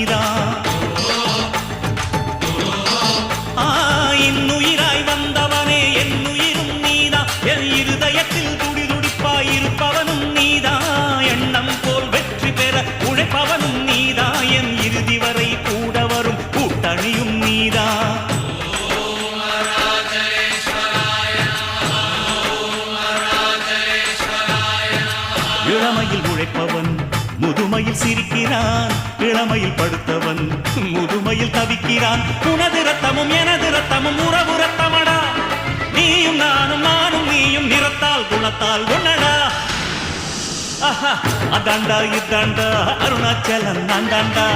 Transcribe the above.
நீதான். இன்னுயிராய் வந்தவனே என்னுயிரும் நீதான். என் இருதயத்தில் துடிதுடிப்பாயிருப்பவனும் நீதான். எண்ணம் போல் வெற்றி பெற உழைப்பவனும் நீதான். என் இறுதி வரை கூட வரும் கூட்டணியும் நீதான். இளமையில் உழைப்பவன் முதுமையில் சிரிக்கிறான். இளமையில் படுத்தவன் முதுமையில் தவிக்கிறான். உனது ரத்தமும் எனது ரத்தமும் உறவு ரத்தமடா. நீயும் நானும் நானும் நீயும் நிறத்தால் குணத்தால் ஒன்னடா. அதாண்டா இதாண்டா அருணாச்சலம் நான்தாண்டா.